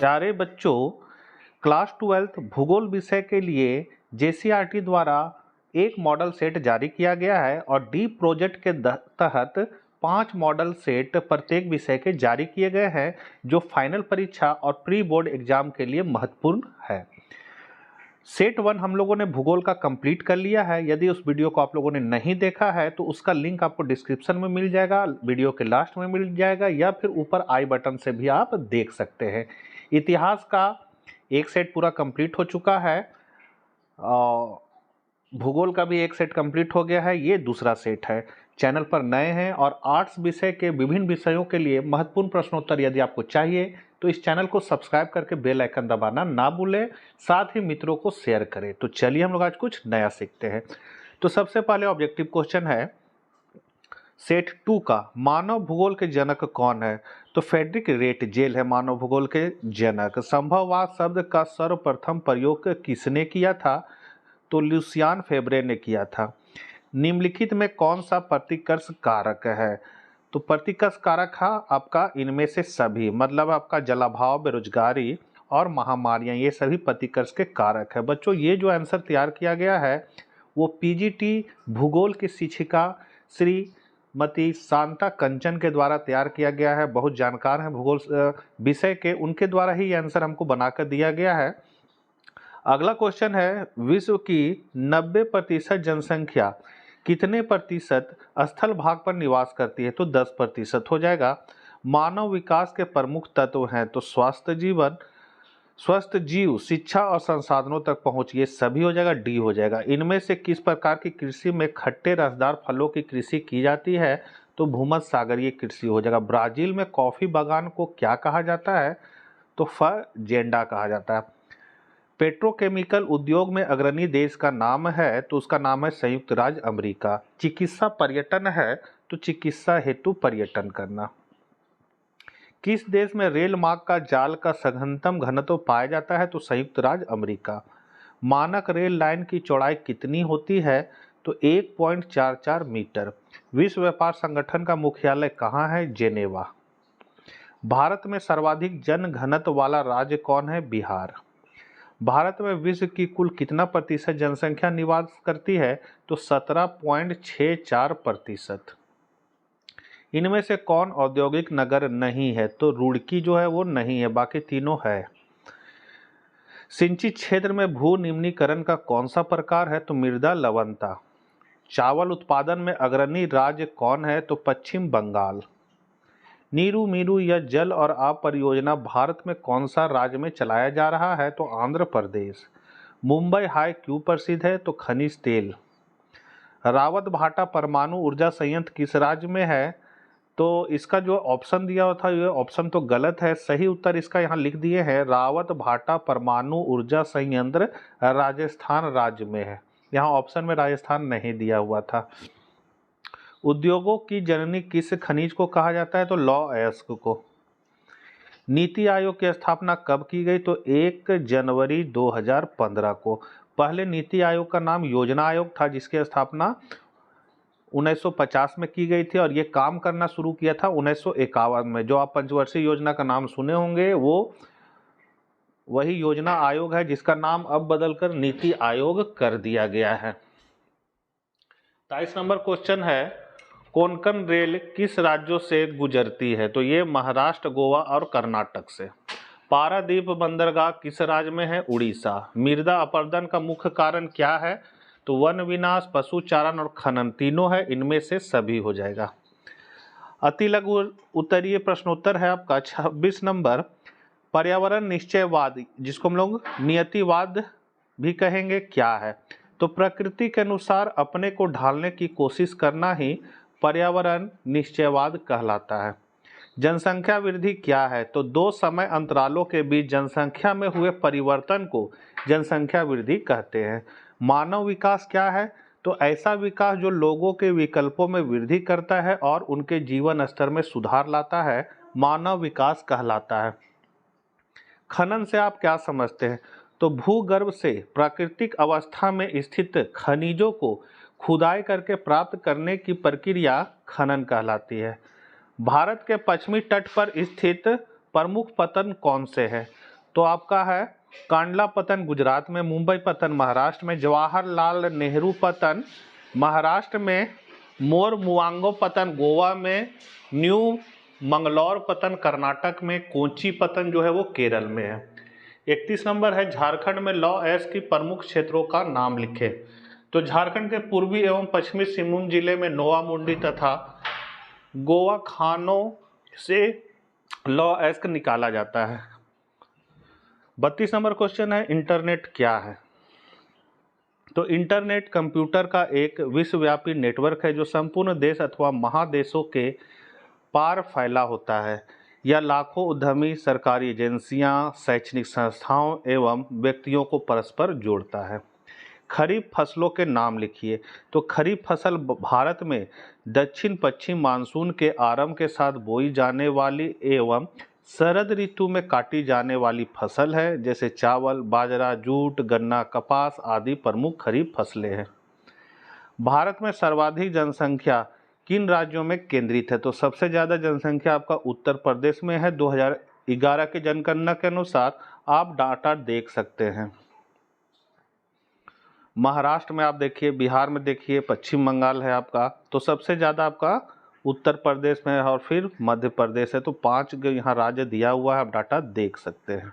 प्यारे बच्चों, क्लास 12 भूगोल विषय के लिए जेसीईआरटी द्वारा एक मॉडल सेट जारी किया गया है और डी प्रोजेक्ट के तहत 5 मॉडल सेट प्रत्येक विषय के जारी किए गए हैं जो फाइनल परीक्षा और प्री बोर्ड एग्जाम के लिए महत्वपूर्ण है। सेट 1 हम लोगों ने भूगोल का कंप्लीट कर लिया है। यदि उस वीडियो को आप लोगों ने नहीं देखा है तो उसका लिंक आपको डिस्क्रिप्शन में मिल जाएगा, वीडियो के लास्ट में मिल जाएगा या फिर ऊपर आई बटन से भी आप देख सकते हैं। इतिहास का एक सेट पूरा कंप्लीट हो चुका है और भूगोल का भी एक सेट कंप्लीट हो गया है, ये दूसरा सेट है। चैनल पर नए हैं और आर्ट्स विषय के विभिन्न विषयों के लिए महत्वपूर्ण प्रश्नोत्तर यदि आपको चाहिए तो इस चैनल को सब्सक्राइब करके बेल आइकन दबाना ना भूलें, साथ ही मित्रों को शेयर करें। तो चलिए हम लोग आज कुछ नया सीखते हैं। तो सबसे पहले ऑब्जेक्टिव क्वेश्चन है सेट 2 का, मानव भूगोल के जनक कौन है? तो फ्रेडरिक रेटजेल है मानव भूगोल के जनक। संभववाद शब्द का सर्वप्रथम प्रयोग किसने किया था? तो लुसियान फेब्रे ने किया था। निम्नलिखित में कौन सा प्रतिकर्ष कारक है? तो प्रतिकर्ष कारक है आपका इनमें से सभी, मतलब आपका जलाभाव, बेरोजगारी और महामारियां, ये सभी प्रतिकर्ष के कारक है। बच्चों ये जो आंसर तैयार किया गया है वो पीजीटी भूगोल की शिक्षिका श्रीमती शांता कंचन के द्वारा तैयार किया गया है। बहुत जानकार हैं भूगोल विषय के, उनके द्वारा ही ये आंसर हमको बनाकर दिया गया है। अगला क्वेश्चन है, विश्व की 90% जनसंख्या कितने प्रतिशत स्थल भाग पर निवास करती है? तो 10% हो जाएगा। मानव विकास के प्रमुख तत्व हैं तो स्वस्थ जीव, शिक्षा और संसाधनों तक पहुंच, ये सभी हो जाएगा, डी हो जाएगा। इनमें से किस प्रकार की कृषि में खट्टे रसदार फलों की कृषि की जाती है? तो भूमध्य सागरीय कृषि हो जाएगा। ब्राजील में कॉफी बागान को क्या कहा जाता है? तो फजेंडा कहा जाता है। पेट्रोकेमिकल उद्योग में अग्रणी देश का नाम है तो उसका नाम है संयुक्त राज्य अमेरिका। चिकित्सा पर्यटन है तो चिकित्सा हेतु पर्यटन करना। किस देश में रेल मार्ग का जाल का सघनतम घनत्व पाया जाता है? तो संयुक्त राज्य अमेरिका। मानक रेल लाइन की चौड़ाई कितनी होती है? तो 1.44 मीटर। विश्व व्यापार संगठन का मुख्यालय कहाँ है? जेनेवा। भारत में सर्वाधिक जन घनत्व वाला राज्य कौन है? बिहार। भारत में विश्व की कुल कितना प्रतिशत जनसंख्या निवास करती है? तो 17.64%। इनमें से कौन औद्योगिक नगर नहीं है? तो रुड़की जो है वो नहीं है, बाकी तीनों है। सिंचित क्षेत्र में भू निम्नीकरण का कौन सा प्रकार है? तो मृदा लवणता। चावल उत्पादन में अग्रणी राज्य कौन है? तो पश्चिम बंगाल। नीरू मीरू या जल और आब परियोजना भारत में कौन सा राज्य में चलाया जा रहा है? तो आंध्र प्रदेश। मुंबई हाई क्यों प्रसिद्ध है? तो खनिज तेल। रावत भाटा परमाणु ऊर्जा संयंत्र किस राज्य में है? तो इसका जो ऑप्शन दिया हुआ था ये ऑप्शन तो गलत है, सही उत्तर इसका यहाँ लिख दिए हैं, रावत भाटा परमाणु ऊर्जा संयंत्र राजस्थान राज्य में है। यहाँ ऑप्शन में राजस्थान नहीं दिया हुआ था। उद्योगों की जननी किस खनिज को कहा जाता है? तो लौह अयस्क को। नीति आयोग की स्थापना कब की गई? तो 1 जनवरी 2015 को। पहले नीति आयोग का नाम योजना आयोग था जिसकी स्थापना 1950 में की गई थी और ये काम करना शुरू किया था 1951 में। जो आप पंचवर्षीय योजना का नाम सुने होंगे वो वही योजना आयोग है जिसका नाम अब बदलकर नीति आयोग कर दिया गया है। 23 नंबर क्वेश्चन है, कोंकण रेल किस राज्यों से गुजरती है? तो ये महाराष्ट्र, गोवा और कर्नाटक से। पारादीप बंदरगाह किस राज्य में है? उड़ीसा। मृदा अपरदन का मुख्य कारण क्या है? तो वन विनाश, पशु चारण और खनन, तीनों है, इनमें से सभी हो जाएगा। अति लघु उत्तरीय प्रश्नोत्तर है आपका 26 नंबर, पर्यावरण निश्चयवाद जिसको हम लोग नियतिवाद भी कहेंगे क्या है? तो प्रकृति के अनुसार अपने को ढालने की कोशिश करना ही पर्यावरण निश्चयवाद कहलाता है। जनसंख्या वृद्धि क्या है? तो 2 समय अंतरालों के बीच जनसंख्या में हुए परिवर्तन को जनसंख्या वृद्धि कहते हैं। मानव विकास क्या है? तो ऐसा विकास जो लोगों के विकल्पों में वृद्धि करता है और उनके जीवन स्तर में सुधार लाता है, मानव विकास कहलाता है। खनन से आप क्या समझते हैं? तो भूगर्भ से प्राकृतिक अवस्था में स्थित खनिजों को खुदाई करके प्राप्त करने की प्रक्रिया खनन कहलाती है। भारत के पश्चिमी तट पर स्थित प्रमुख पत्तन कौन से हैं? तो आपका है कांडला पतन गुजरात में, मुंबई पतन महाराष्ट्र में, जवाहरलाल नेहरू पतन महाराष्ट्र में, मोरमुवांगो पतन गोवा में, न्यू मंगलौर पतन कर्नाटक में, कोची पतन जो है वो केरल में है। 31 नंबर है झारखंड में लौ ऐश की प्रमुख क्षेत्रों का नाम लिखे। तो झारखंड के पूर्वी एवं पश्चिमी सिंहभूम जिले में नोवामुंडी तथा गोवा खानों से लौ ऐश निकाला जाता है। 32 नंबर क्वेश्चन है इंटरनेट क्या है। तो इंटरनेट कंप्यूटर का एक विश्वव्यापी नेटवर्क है जो संपूर्ण देश अथवा महादेशों के पार फैला होता है। यह लाखों उद्यमी, सरकारी एजेंसियां, शैक्षणिक संस्थाओं एवं व्यक्तियों को परस्पर जोड़ता है। खरीफ फसलों के नाम लिखिए। तो खरीफ फसल भारत में दक्षिण पश्चिम मानसून के आरंभ के साथ बोई जाने वाली एवं शरद ऋतु में काटी जाने वाली फसल है। जैसे चावल, बाजरा, जूट, गन्ना, कपास आदि प्रमुख खरीफ फसलें हैं। भारत में सर्वाधिक जनसंख्या किन राज्यों में केंद्रित है। तो सबसे ज़्यादा जनसंख्या आपका उत्तर प्रदेश में है। 2011 की जनगणना के अनुसार आप डाटा देख सकते हैं। महाराष्ट्र में आप देखिए, बिहार में देखिए, पश्चिम बंगाल है आपका। तो सबसे ज़्यादा आपका उत्तर प्रदेश में है और फिर मध्य प्रदेश है। तो 5 यहाँ राज्य दिया हुआ है, आप डाटा देख सकते हैं।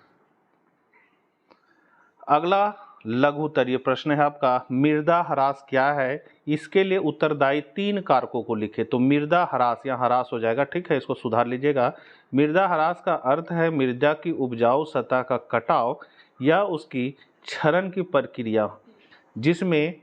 अगला लघु उत्तरीय प्रश्न है आपका, मृदा ह्रास क्या है। इसके लिए उत्तरदायी 3 कारकों को लिखे। तो मृदा ह्रास, यहाँ ह्रास हो जाएगा, ठीक है, इसको सुधार लीजिएगा। मृदा ह्रास का अर्थ है मृदा की उपजाऊ सतह का कटाव या उसकी क्षरण की प्रक्रिया, जिसमें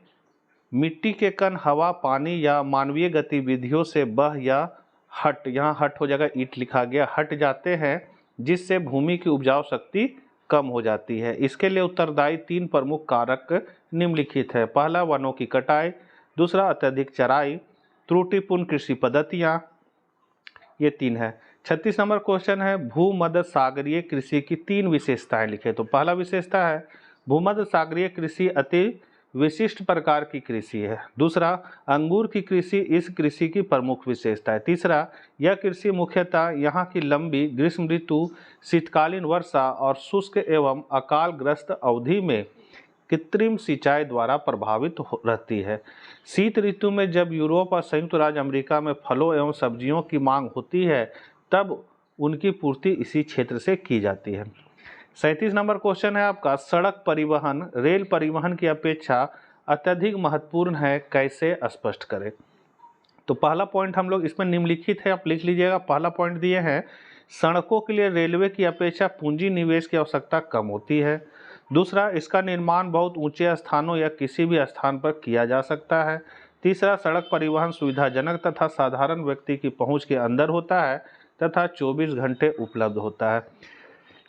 मिट्टी के कण हवा, पानी या मानवीय गतिविधियों से बह या हट, यहाँ हट हो जाएगा, ईट लिखा गया, हट जाते हैं, जिससे भूमि की उपजाऊ शक्ति कम हो जाती है। इसके लिए उत्तरदायी 3 प्रमुख कारक निम्नलिखित है। पहला, वनों की कटाई। दूसरा, अत्यधिक चराई। त्रुटिपूर्ण कृषि पद्धतियाँ। ये 3 है। 36 नंबर क्वेश्चन है, भूमध्य सागरीय कृषि की 3 विशेषताएं लिखे। तो पहला विशेषता है भूमध्य सागरीय कृषि अति विशिष्ट प्रकार की कृषि है। दूसरा, अंगूर की कृषि इस कृषि की प्रमुख विशेषता है। तीसरा, यह कृषि मुख्यतः यहाँ की लंबी ग्रीष्म ऋतु, शीतकालीन वर्षा और शुष्क एवं अकालग्रस्त अवधि में कृत्रिम सिंचाई द्वारा प्रभावित रहती है। शीत ऋतु में जब यूरोप और संयुक्त राज्य अमेरिका में फलों एवं सब्जियों की मांग होती है, तब उनकी पूर्ति इसी क्षेत्र से की जाती है। 37 नंबर क्वेश्चन है आपका, सड़क परिवहन रेल परिवहन की अपेक्षा अत्यधिक महत्वपूर्ण है, कैसे स्पष्ट करें। तो पहला पॉइंट हम लोग इसमें निम्नलिखित है, आप लिख लीजिएगा। पहला पॉइंट दिए हैं, सड़कों के लिए रेलवे की अपेक्षा पूंजी निवेश की आवश्यकता कम होती है। दूसरा, इसका निर्माण बहुत ऊंचे स्थानों या किसी भी स्थान पर किया जा सकता है। तीसरा, सड़क परिवहन सुविधाजनक तथा साधारण व्यक्ति की पहुंच के अंदर होता है तथा 24 घंटे उपलब्ध होता है।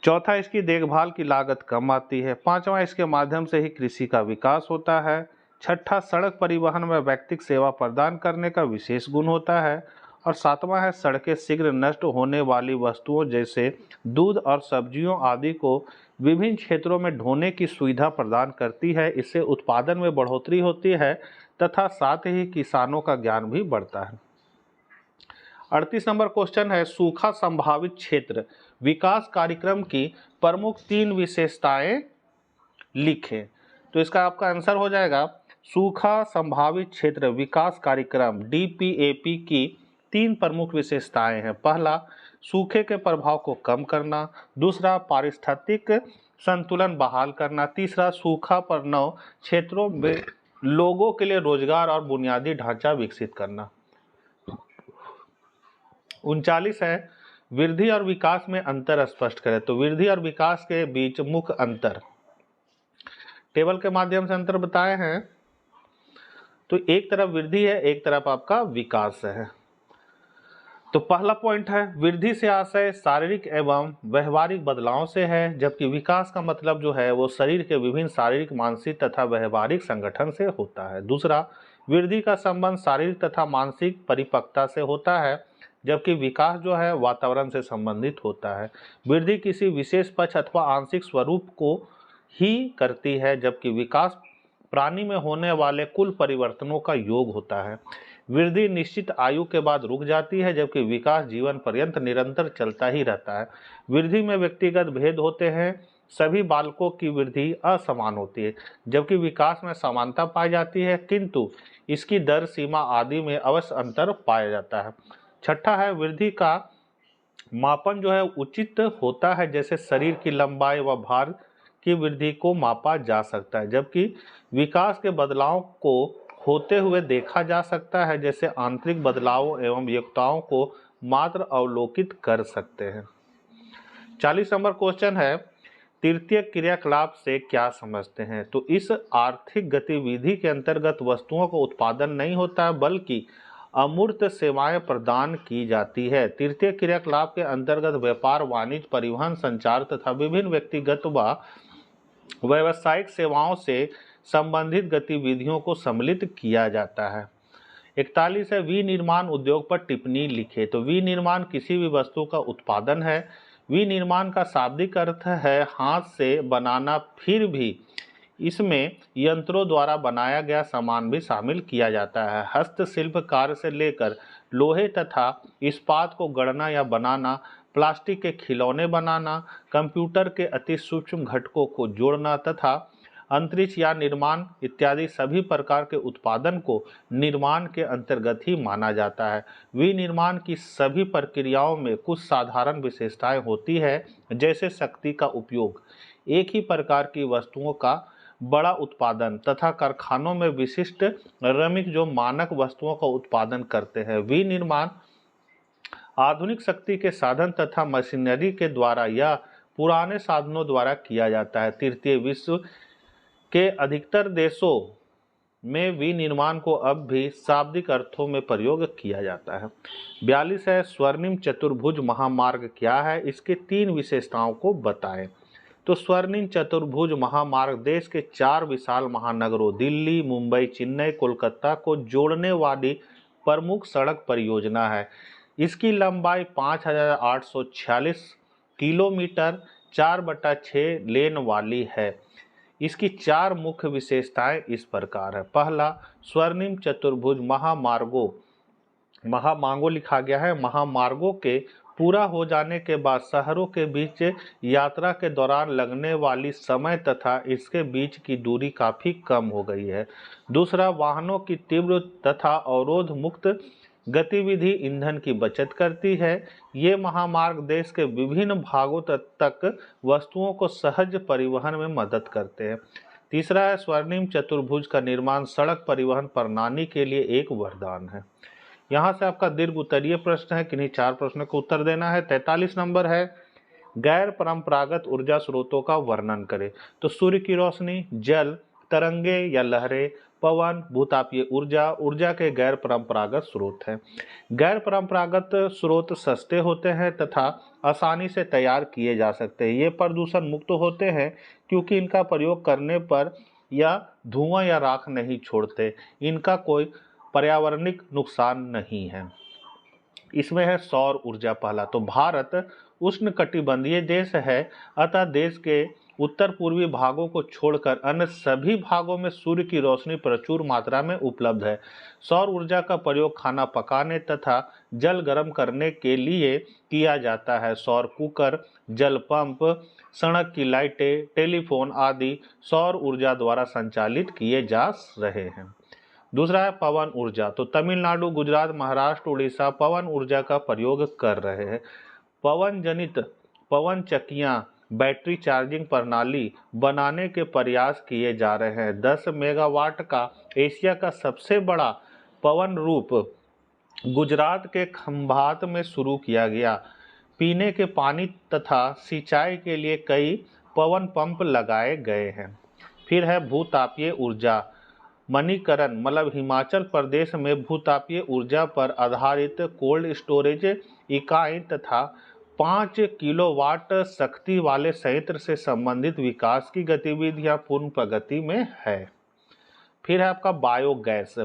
चौथा, इसकी देखभाल की लागत कम आती है। पांचवा, इसके माध्यम से ही कृषि का विकास होता है। छठा, सड़क परिवहन में व्यक्तिगत सेवा प्रदान करने का विशेष गुण होता है। और सातवां है, सड़कें शीघ्र नष्ट होने वाली वस्तुओं जैसे दूध और सब्जियों आदि को विभिन्न क्षेत्रों में ढोने की सुविधा प्रदान करती है। इससे उत्पादन में बढ़ोतरी होती है तथा साथ ही किसानों का ज्ञान भी बढ़ता है। 38 नंबर क्वेश्चन है, सूखा संभावित क्षेत्र विकास कार्यक्रम की प्रमुख 3 विशेषताएं लिखें। तो इसका आपका आंसर हो जाएगा, सूखा संभावित क्षेत्र विकास कार्यक्रम DPAP की 3 प्रमुख विशेषताएं हैं। पहला, सूखे के प्रभाव को कम करना। दूसरा, पारिस्थितिक संतुलन बहाल करना। तीसरा, सूखा प्रवण क्षेत्रों में लोगों के लिए रोजगार और बुनियादी ढांचा विकसित करना। 39 है, वृद्धि और विकास में अंतर स्पष्ट करें। तो वृद्धि और विकास के बीच मुख्य अंतर टेबल के माध्यम से अंतर बताए हैं। तो एक तरफ वृद्धि है, एक तरफ आपका विकास है। तो पहला पॉइंट है, वृद्धि से आशय शारीरिक एवं व्यवहारिक बदलाव से है, जबकि विकास का मतलब जो है वो शरीर के विभिन्न शारीरिक, मानसिक तथा व्यवहारिक संगठन से होता है। दूसरा, वृद्धि का संबंध शारीरिक तथा मानसिक परिपक्वता से होता है, जबकि विकास जो है वातावरण से संबंधित होता है। वृद्धि किसी विशेष पक्ष अथवा आंशिक स्वरूप को ही करती है, जबकि विकास प्राणी में होने वाले कुल परिवर्तनों का योग होता है। वृद्धि निश्चित आयु के बाद रुक जाती है, जबकि विकास जीवन पर्यंत निरंतर चलता ही रहता है। वृद्धि में व्यक्तिगत भेद होते हैं, सभी बालकों की वृद्धि असमान होती है, जबकि विकास में समानता पाई जाती है, किंतु इसकी दर, सीमा आदि में अवश्य अंतर पाया जाता है। छठा है, वृद्धि का मापन जो है उचित होता है, जैसे शरीर की लंबाई व भार की वृद्धि को मापा जा सकता है, जबकि विकास के बदलाव को होते हुए देखा जा सकता है, जैसे आंतरिक बदलावों एवं योग्यताओं को मात्र अवलोकित कर सकते हैं। 40 नंबर क्वेश्चन है, तृतीय क्रियाकलाप से क्या समझते हैं? तो इस आर्थिक गतिविधि के अंतर्गत वस्तुओं का उत्पादन नहीं होता है, बल्कि अमूर्त सेवाएं प्रदान की जाती है। तृतीय क्रियाकलाप के अंतर्गत व्यापार, वाणिज्य, परिवहन, संचार तथा विभिन्न व्यक्तिगत व व्यावसायिक सेवाओं से संबंधित गतिविधियों को सम्मिलित किया जाता है। 41 है, विनिर्माण उद्योग पर टिप्पणी लिखे। तो विनिर्माण किसी भी वस्तु का उत्पादन है। विनिर्माण का शाब्दिक अर्थ है हाथ से बनाना, फिर भी इसमें यंत्रों द्वारा बनाया गया सामान भी शामिल किया जाता है। हस्तशिल्प कार्य से लेकर लोहे तथा इस्पात को गढ़ना या बनाना, प्लास्टिक के खिलौने बनाना, कंप्यूटर के अति सूक्ष्म घटकों को जोड़ना तथा अंतरिक्ष या निर्माण इत्यादि सभी प्रकार के उत्पादन को निर्माण के अंतर्गत ही माना जाता है। विनिर्माण की सभी प्रक्रियाओं में कुछ साधारण विशेषताएं होती है, जैसे शक्ति का उपयोग, एक ही प्रकार की वस्तुओं का बड़ा उत्पादन तथा कारखानों में विशिष्ट श्रमिक जो मानक वस्तुओं का उत्पादन करते हैं। विनिर्माण आधुनिक शक्ति के साधन तथा मशीनरी के द्वारा या पुराने साधनों द्वारा किया जाता है। तृतीय विश्व के अधिकतर देशों में विनिर्माण को अब भी शाब्दिक अर्थों में प्रयोग किया जाता है। 42 है, स्वर्णिम चतुर्भुज महामार्ग क्या है? इसके 3 विशेषताओं को बताएं। तो स्वर्णिम चतुर्भुज महामार्ग देश के 4 विशाल महानगरों दिल्ली, मुंबई, चेन्नई, कोलकाता को जोड़ने वाली प्रमुख सड़क परियोजना है। इसकी लंबाई 5846 किलोमीटर 4/6 लेन वाली है। इसकी 4 मुख्य विशेषताएं इस प्रकार है। पहला, स्वर्णिम चतुर्भुज महामार्गों लिखा गया है। महामार्गों के पूरा हो जाने के बाद शहरों के बीच यात्रा के दौरान लगने वाली समय तथा इसके बीच की दूरी काफी कम हो गई है। दूसरा, वाहनों की तीव्र तथा अवरोध मुक्त गतिविधि ईंधन की बचत करती है। ये महामार्ग देश के विभिन्न भागों तक वस्तुओं को सहज परिवहन में मदद करते हैं। तीसरा है, स्वर्णिम चतुर्भुज का निर्माण सड़क परिवहन प्रणाली के लिए एक वरदान है। यहाँ से आपका दीर्घ उत्तरीय प्रश्न है, किन्हीं 4 प्रश्नों को उत्तर देना है। 43 नंबर है, गैर परंपरागत ऊर्जा स्रोतों का वर्णन करें। तो सूर्य की रोशनी, जल, तरंगे या लहरें, पवन, भूतापीय ऊर्जा ऊर्जा के गैर परंपरागत स्रोत हैं। गैर परंपरागत स्रोत सस्ते होते हैं तथा आसानी से तैयार किए जा सकते हैं। ये प्रदूषण मुक्त होते हैं क्योंकि इनका प्रयोग करने पर या धुआं या राख नहीं छोड़ते। इनका कोई पर्यावरणिक नुकसान नहीं है। इसमें है सौर ऊर्जा। पहला, तो भारत उष्णकटिबंधीय देश है, अतः देश के उत्तर पूर्वी भागों को छोड़कर अन्य सभी भागों में सूर्य की रोशनी प्रचुर मात्रा में उपलब्ध है। सौर ऊर्जा का प्रयोग खाना पकाने तथा जल गर्म करने के लिए किया जाता है। सौर कुकर, जल पंप, सड़क की लाइटें, टेलीफोन आदि सौर ऊर्जा द्वारा संचालित किए जा रहे हैं। दूसरा है पवन ऊर्जा। तो तमिलनाडु, गुजरात, महाराष्ट्र, उड़ीसा पवन ऊर्जा का प्रयोग कर रहे हैं। पवन जनित पवन चक्कियां, बैटरी चार्जिंग प्रणाली बनाने के प्रयास किए जा रहे हैं। 10 मेगावाट का एशिया का सबसे बड़ा पवन रूप गुजरात के खंभात में शुरू किया गया। पीने के पानी तथा सिंचाई के लिए कई पवन पंप लगाए गए हैं। फिर है भूतापीय ऊर्जा। मणिकरण मतलब हिमाचल प्रदेश में भूतापीय ऊर्जा पर आधारित कोल्ड स्टोरेज इकाई तथा 5 किलोवाट शक्ति वाले संयंत्र से संबंधित विकास की गतिविधियां पूर्ण प्रगति में है। फिर है आपका बायोगैस।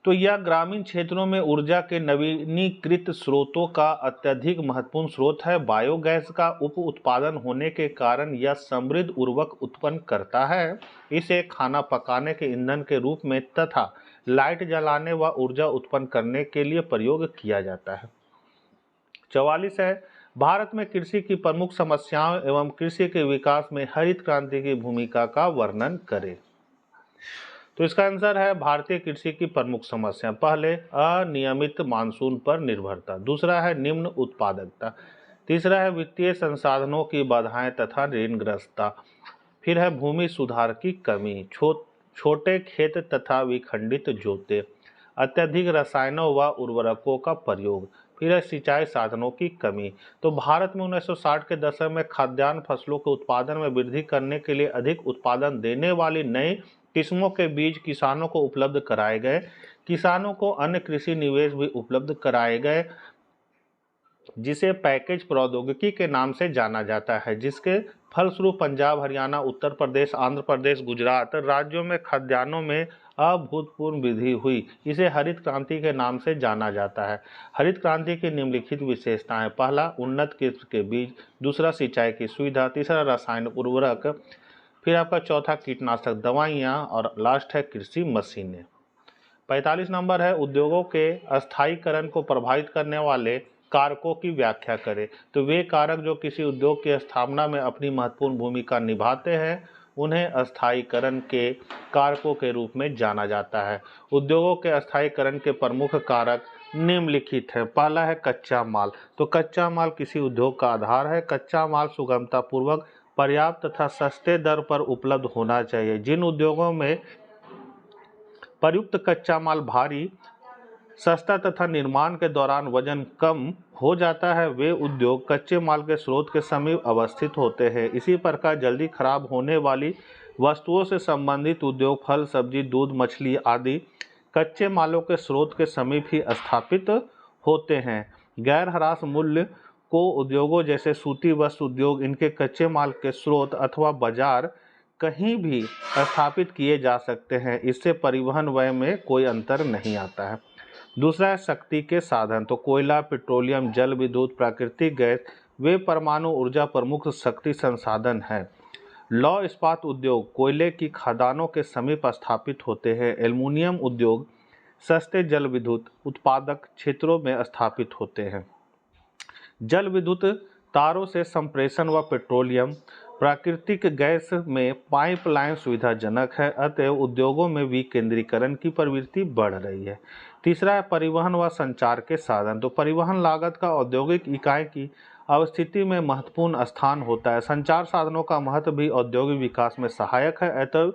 तो यह ग्रामीण क्षेत्रों में ऊर्जा के नवीनीकृत स्रोतों का अत्यधिक महत्वपूर्ण स्रोत है। बायोगैस का उप उत्पादन होने के कारण यह समृद्ध उर्वरक उत्पन्न करता है। इसे खाना पकाने के ईंधन के रूप में तथा लाइट जलाने व ऊर्जा उत्पन्न करने के लिए प्रयोग किया जाता है। 44 है, भारत में कृषि की प्रमुख समस्याओं एवं कृषि के विकास में हरित क्रांति की भूमिका का वर्णन करें। तो इसका आंसर है भारतीय कृषि की प्रमुख समस्या। पहले अनियमित मानसून पर निर्भरता, दूसरा है निम्न उत्पादकता, तीसरा है वित्तीय संसाधनों की बाधाएं तथा ऋणग्रस्तता, फिर है भूमि सुधार की कमी, छोटे खेत तथा विखंडित जोते, अत्यधिक रसायनों व उर्वरकों का प्रयोग, फिर है सिंचाई साधनों की कमी। तो भारत में 1960 के दशक में खाद्यान्न फसलों के उत्पादन में वृद्धि करने के लिए अधिक उत्पादन देने वाली नई किस्मों के बीज किसानों को उपलब्ध कराए गए। किसानों को अन्य कृषि निवेश भी उपलब्ध कराए गए, जिसे पैकेज प्रौद्योगिकी के नाम से जाना जाता है, जिसके फलस्वरूप पंजाब, हरियाणा, उत्तर प्रदेश, आंध्र प्रदेश, गुजरात राज्यों में खाद्यान्नों में अभूतपूर्व वृद्धि हुई। इसे हरित क्रांति के नाम से जाना जाता है। हरित क्रांति की निम्नलिखित विशेषताएं: पहला, उन्नत किस्म के बीज, दूसरा, सिंचाई की सुविधा, तीसरा, रासायनिक उर्वरक, फिर आपका चौथा, कीटनाशक दवाइयाँ, और लास्ट है कृषि मशीनें। 45 नंबर है उद्योगों के अस्थायीकरण को प्रभावित करने वाले कारकों की व्याख्या करें। तो वे कारक जो किसी उद्योग की स्थापना में अपनी महत्वपूर्ण भूमिका निभाते हैं, उन्हें अस्थायीकरण के कारकों के रूप में जाना जाता है। उद्योगों के अस्थायीकरण के प्रमुख कारक निम्नलिखित हैं। पहला है कच्चा माल। तो कच्चा माल किसी उद्योग का आधार है। कच्चा माल सुगमतापूर्वक, पर्याप्त तथा सस्ते दर पर उपलब्ध होना चाहिए। जिन उद्योगों में प्रयुक्त कच्चा माल भारी, सस्ता तथा निर्माण के दौरान वजन कम हो जाता है, वे उद्योग कच्चे माल के स्रोत के समीप अवस्थित होते हैं। इसी प्रकार जल्दी खराब होने वाली वस्तुओं से संबंधित उद्योग फल, सब्जी, दूध, मछली आदि कच्चे मालों के स्रोत के समीप ही स्थापित होते हैं। गैर ह्रास मूल्य को उद्योगों जैसे सूती वस्त्र उद्योग इनके कच्चे माल के स्रोत अथवा बाजार कहीं भी स्थापित किए जा सकते हैं। इससे परिवहन व्यय में कोई अंतर नहीं आता है। दूसरा है शक्ति के साधन। तो कोयला, पेट्रोलियम, जल विद्युत, प्राकृतिक गैस, वे परमाणु ऊर्जा प्रमुख शक्ति संसाधन हैं। लौह इस्पात उद्योग कोयले की खदानों के समीप स्थापित होते हैं। एल्युमिनियम उद्योग सस्ते जल विद्युत उत्पादक क्षेत्रों में स्थापित होते हैं। जल विद्युत तारों से संप्रेषण व पेट्रोलियम, प्राकृतिक गैस में पाइपलाइन सुविधाजनक है, अतएव उद्योगों में विकेंद्रीकरण की प्रवृत्ति बढ़ रही है। तीसरा है परिवहन व संचार के साधन। तो परिवहन लागत का औद्योगिक इकाई की अवस्थिति में महत्वपूर्ण स्थान होता है। संचार साधनों का महत्व भी औद्योगिक विकास में सहायक है, अतएव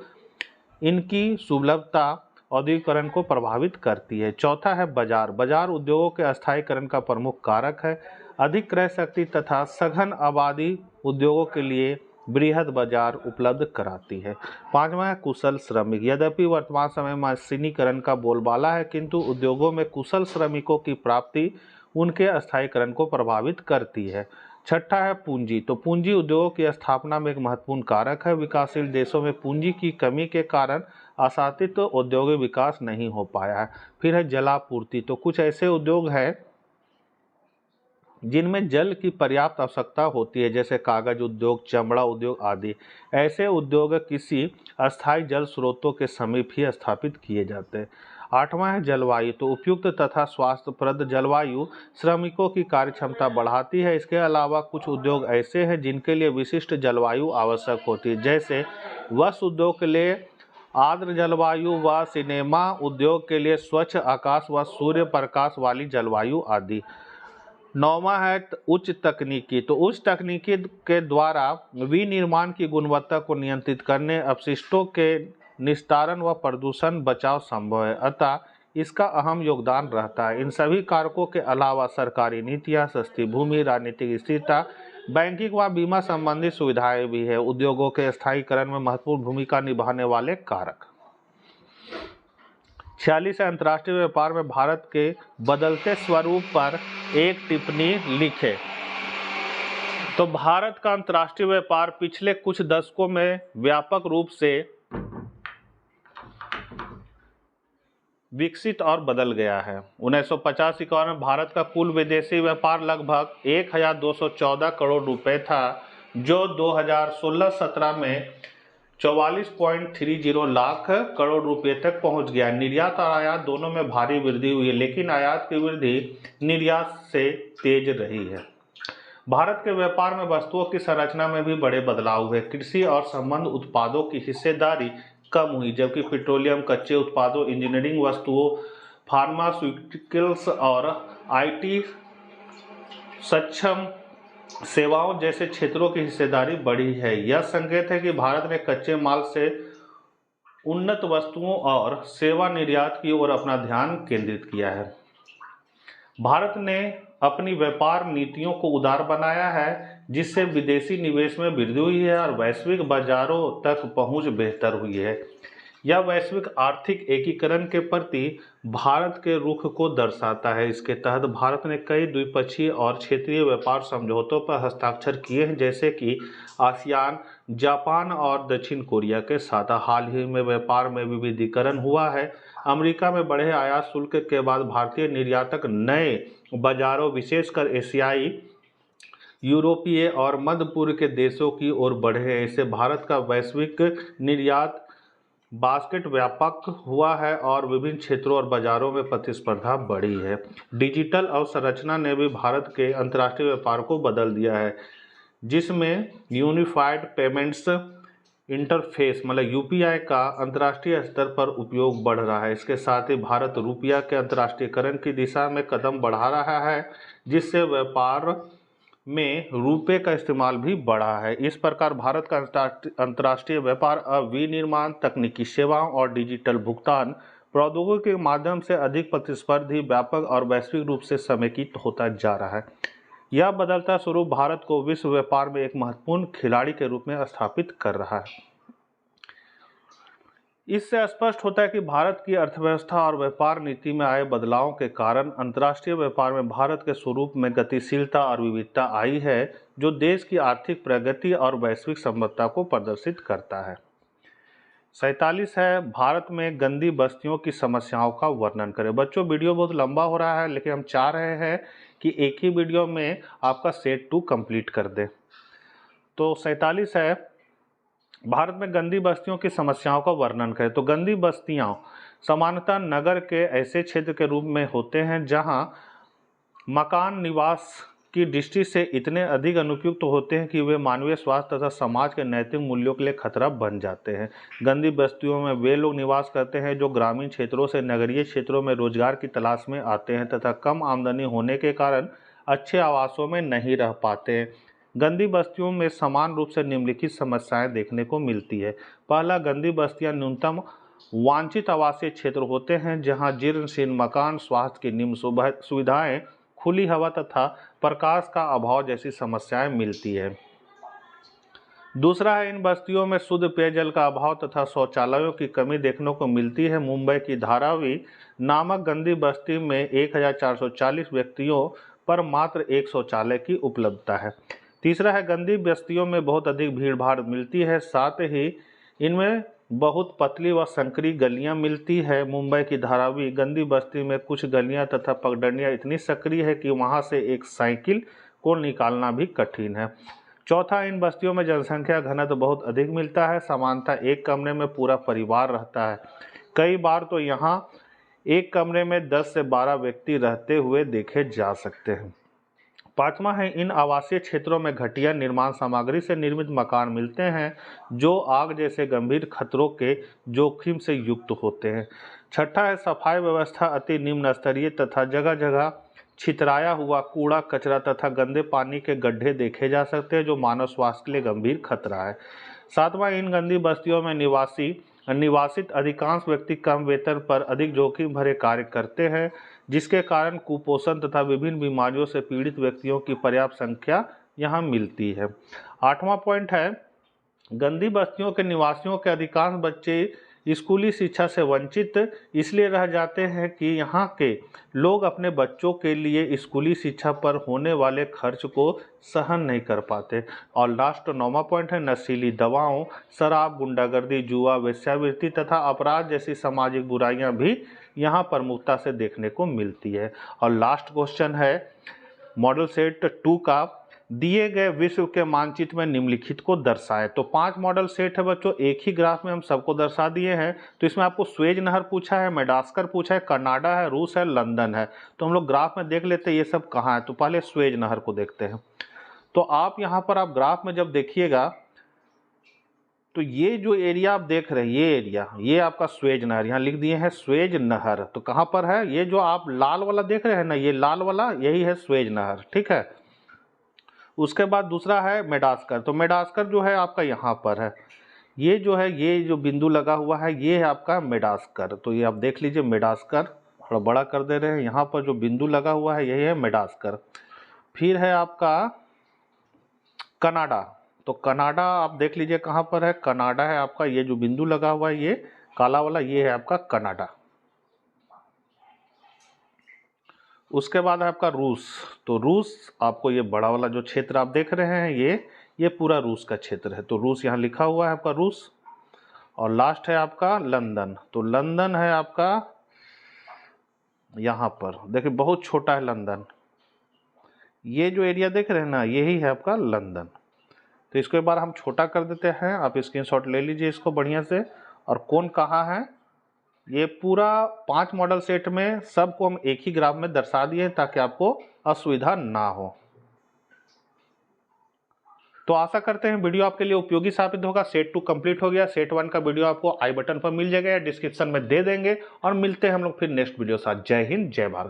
इनकी सुलभता औद्योगिकरण को प्रभावित करती है। चौथा है बाजार। बाजार उद्योगों के अस्थायीकरण का प्रमुख कारक है। अधिक क्रय शक्ति तथा सघन आबादी उद्योगों के लिए बृहद बाजार उपलब्ध कराती है। पांचवा है कुशल श्रमिक। यद्यपि वर्तमान समय में मशीनीकरण का बोलबाला है, किंतु उद्योगों में कुशल श्रमिकों की प्राप्ति उनके अस्थायीकरण को प्रभावित करती है। छठा है पूंजी। तो पूंजी उद्योगों की स्थापना में एक महत्वपूर्ण कारक है। विकासशील देशों में पूंजी की कमी के कारण आशातीत औद्योगिक विकास नहीं हो पाया है। फिर है जलापूर्ति। तो कुछ ऐसे उद्योग हैं जिनमें जल की पर्याप्त आवश्यकता होती है, जैसे कागज उद्योग, चमड़ा उद्योग आदि। ऐसे उद्योग किसी अस्थायी जल स्रोतों के समीप ही स्थापित किए जाते हैं। आठवां है जलवायु। तो उपयुक्त तथा स्वास्थ्यप्रद जलवायु श्रमिकों की कार्यक्षमता बढ़ाती है। इसके अलावा कुछ उद्योग ऐसे हैं जिनके लिए विशिष्ट जलवायु आवश्यक होती है, जैसे वस्त्र उद्योग के लिए आर्द्र जलवायु व सिनेमा उद्योग के लिए स्वच्छ आकाश व सूर्य प्रकाश वाली जलवायु आदि। नौवां है उच्च तकनीकी। तो उच्च तकनीकी के द्वारा विनिर्माण की गुणवत्ता को नियंत्रित करने, अपशिष्टों के निस्तारण व प्रदूषण बचाव संभव है, अतः इसका अहम योगदान रहता है। इन सभी कारकों के अलावा सरकारी नीतियां, सस्ती भूमि, राजनीतिक स्थिरता, बैंकिंग व बीमा संबंधी सुविधाएं भी है उद्योगों के स्थायीकरण में महत्वपूर्ण भूमिका निभाने वाले कारक। 46 अंतर्राष्ट्रीय व्यापार में भारत के बदलते स्वरूप पर एक टिप्पणी लिखें। तो भारत का अंतर्राष्ट्रीय व्यापार पिछले कुछ दशकों में व्यापक रूप से विकसित और बदल गया है। 1950-51 में भारत का कुल विदेशी व्यापार लगभग 1214 करोड़ रुपए था, जो 2016-17 में 44.30 लाख करोड़ रुपए तक पहुंच गया। निर्यात और आयात दोनों में भारी वृद्धि हुई है, लेकिन आयात की वृद्धि निर्यात से तेज रही है। भारत के व्यापार में वस्तुओं की संरचना में भी बड़े बदलाव हुए। कृषि और संबंध उत्पादों की हिस्सेदारी कम हुई, जबकि पेट्रोलियम, कच्चे उत्पादों, इंजीनियरिंग वस्तुओं, फार्मास्यूटिकल्स और आईटी सक्षम सेवाओं जैसे क्षेत्रों की हिस्सेदारी बढ़ी है। यह संकेत है कि भारत ने कच्चे माल से उन्नत वस्तुओं और सेवा निर्यात की ओर अपना ध्यान केंद्रित किया है। भारत ने अपनी व्यापार नीतियों को उदार बनाया है, जिससे विदेशी निवेश में वृद्धि हुई है और वैश्विक बाजारों तक पहुंच बेहतर हुई है। यह वैश्विक आर्थिक एकीकरण के प्रति भारत के रुख को दर्शाता है। इसके तहत भारत ने कई द्विपक्षीय और क्षेत्रीय व्यापार समझौतों पर हस्ताक्षर किए हैं, जैसे कि आसियान, जापान और दक्षिण कोरिया के साथ। हाल ही में व्यापार में विविधीकरण हुआ है। अमेरिका में बढ़े आयात शुल्क के बाद भारतीय निर्यातक नए बाजारों, विशेषकर एशियाई, यूरोपीय और मध्य पूर्व के देशों की ओर बढ़े हैं। इससे भारत का वैश्विक निर्यात बास्केट व्यापक हुआ है और विभिन्न क्षेत्रों और बाजारों में प्रतिस्पर्धा बढ़ी है। डिजिटल अवसंरचना ने भी भारत के अंतर्राष्ट्रीय व्यापार को बदल दिया है, जिसमें यूनिफाइड पेमेंट्स इंटरफेस मतलब यूपीआई का अंतर्राष्ट्रीय स्तर पर उपयोग बढ़ रहा है। इसके साथ ही भारत रुपया के अंतर्राष्ट्रीयकरण की दिशा में कदम बढ़ा रहा है, जिससे व्यापार में रुपये का इस्तेमाल भी बढ़ा है। इस प्रकार भारत का अंतर्राष्ट्रीय व्यापार अब विनिर्माण, तकनीकी सेवाओं और डिजिटल भुगतान प्रौद्योगिकी के माध्यम से अधिक प्रतिस्पर्धी, व्यापक और वैश्विक रूप से समेकित होता जा रहा है। यह बदलता स्वरूप भारत को विश्व व्यापार में एक महत्वपूर्ण खिलाड़ी के रूप में स्थापित कर रहा है। इससे स्पष्ट होता है कि भारत की अर्थव्यवस्था और व्यापार नीति में आए बदलावों के कारण अंतर्राष्ट्रीय व्यापार में भारत के स्वरूप में गतिशीलता और विविधता आई है, जो देश की आर्थिक प्रगति और वैश्विक संबद्धता को प्रदर्शित करता है। 47 है, भारत में गंदी बस्तियों की समस्याओं का वर्णन करें। बच्चों, वीडियो बहुत लंबा हो रहा है, लेकिन हम चाह रहे हैं कि एक ही वीडियो में आपका सेट 2 कंप्लीट कर दे। तो 47 है, भारत में गंदी बस्तियों की समस्याओं का वर्णन करें। तो गंदी बस्तियां सामान्यतः नगर के ऐसे क्षेत्र के रूप में होते हैं जहां मकान निवास की दृष्टि से इतने अधिक अनुपयुक्त होते हैं कि वे मानवीय स्वास्थ्य तथा समाज के नैतिक मूल्यों के लिए खतरा बन जाते हैं। गंदी बस्तियों में वे लोग निवास करते हैं जो ग्रामीण क्षेत्रों से नगरीय क्षेत्रों में रोजगार की तलाश में आते हैं तथा कम आमदनी होने के कारण अच्छे आवासों में नहीं रह पाते हैं। गंदी बस्तियों में समान रूप से निम्नलिखित समस्याएं देखने को मिलती है। पहला, गंदी बस्तियां न्यूनतम वांछित आवासीय क्षेत्र होते हैं जहां जीर्ण शीर्ण मकान, स्वास्थ्य की निम्न सुविधाएं, खुली हवा तथा प्रकाश का अभाव जैसी समस्याएं मिलती है। दूसरा है, इन बस्तियों में शुद्ध पेयजल का अभाव तथा शौचालयों की कमी देखने को मिलती है। मुंबई की धारावी नामक गंदी बस्ती में 1440 व्यक्तियों पर मात्र एक शौचालय की उपलब्धता है। तीसरा है, गंदी बस्तियों में बहुत अधिक भीड़ भाड़ मिलती है, साथ ही इनमें बहुत पतली व संकरी गलियां मिलती है। मुंबई की धारावी गंदी बस्ती में कुछ गलियां तथा पगडंडियां इतनी संकरी है कि वहां से एक साइकिल को निकालना भी कठिन है। चौथा, इन बस्तियों में जनसंख्या घनत्व बहुत अधिक मिलता है। सामान्यतः एक कमरे में पूरा परिवार रहता है। कई बार तो यहाँ एक कमरे में 10 से 12 व्यक्ति रहते हुए देखे जा सकते हैं। पांचवा है, इन आवासीय क्षेत्रों में घटिया निर्माण सामग्री से निर्मित मकान मिलते हैं जो आग जैसे गंभीर खतरों के जोखिम से युक्त होते हैं। छठा है, सफाई व्यवस्था अति निम्न स्तरीय तथा जगह जगह छितराया हुआ कूड़ा कचरा तथा गंदे पानी के गड्ढे देखे जा सकते हैं जो मानव स्वास्थ्य के लिए गंभीर खतरा है। सातवां, इन गंदी बस्तियों में निवासित अधिकांश व्यक्ति कम वेतन पर अधिक जोखिम भरे कार्य करते हैं, जिसके कारण कुपोषण तथा विभिन्न बीमारियों से पीड़ित व्यक्तियों की पर्याप्त संख्या यहाँ मिलती है। आठवां पॉइंट है, गंदी बस्तियों के निवासियों के अधिकांश बच्चे स्कूली शिक्षा से वंचित इसलिए रह जाते हैं कि यहाँ के लोग अपने बच्चों के लिए स्कूली शिक्षा पर होने वाले खर्च को सहन नहीं कर पाते। और लास्ट 9वां पॉइंट है, नशीली दवाओं, शराब, गुंडागर्दी, जुआ, वेश्यावृत्ति तथा अपराध जैसी सामाजिक बुराइयां भी यहाँ प्रमुखता से देखने को मिलती है। और लास्ट क्वेश्चन है मॉडल सेट 2 का, दिए गए विश्व के मानचित्र में निम्नलिखित को दर्शाएं। तो 5 मॉडल सेट है बच्चों, एक ही ग्राफ में हम सबको दर्शा दिए हैं। तो इसमें आपको स्वेज नहर पूछा है, मेडागास्कर पूछा है, कनाडा है, रूस है, लंदन है। तो हम लोग ग्राफ में देख लेते हैं ये सब कहाँ है। तो पहले स्वेज नहर को देखते हैं। तो आप यहाँ पर आप ग्राफ में जब देखिएगा तो ये जो एरिया आप देख रहे हैं, ये एरिया, ये आपका स्वेज नहर, यहाँ लिख दिए हैं स्वेज नहर। तो कहाँ पर है? ये जो आप लाल वाला देख रहे हैं ना, ये लाल वाला यही है स्वेज नहर, ठीक है। उसके बाद दूसरा है मेडास्कर। तो मेडास्कर जो है आपका यहाँ पर है, ये जो है, ये जो बिंदु लगा हुआ है ये है आपका मेडास्कर। तो ये आप देख लीजिए मेडास्कर, थोड़ा बड़ा कर दे रहे हैं, यहाँ पर जो बिंदु लगा हुआ है यही है मेडास्कर। फिर है आपका कनाडा। तो कनाडा आप देख लीजिए कहाँ पर है, कनाडा है आपका, ये जो बिंदु लगा हुआ है ये काला वाला, ये है आपका कनाडा। उसके बाद है आपका रूस। तो रूस आपको ये बड़ा वाला जो क्षेत्र आप देख रहे हैं ये पूरा रूस का क्षेत्र है। तो रूस यहाँ लिखा हुआ है आपका रूस। और लास्ट है आपका लंदन। तो लंदन है आपका यहाँ पर, देखिए बहुत छोटा है लंदन, ये जो एरिया देख रहे हैं ना यही है आपका लंदन। तो इसको एक बार हम छोटा कर देते हैं, आप स्क्रीनशॉट ले लीजिए इसको बढ़िया से। और कौन कहाँ है, ये पूरा 5 मॉडल सेट में सबको हम एक ही ग्राफ में दर्शा दिए ताकि आपको असुविधा ना हो। तो आशा करते हैं वीडियो आपके लिए उपयोगी साबित होगा। सेट 2 कंप्लीट हो गया। सेट 1 का वीडियो आपको आई बटन पर मिल जाएगा या डिस्क्रिप्शन में दे देंगे। और मिलते हैं हम लोग फिर नेक्स्ट वीडियो साथ। जय हिंद, जय भारत।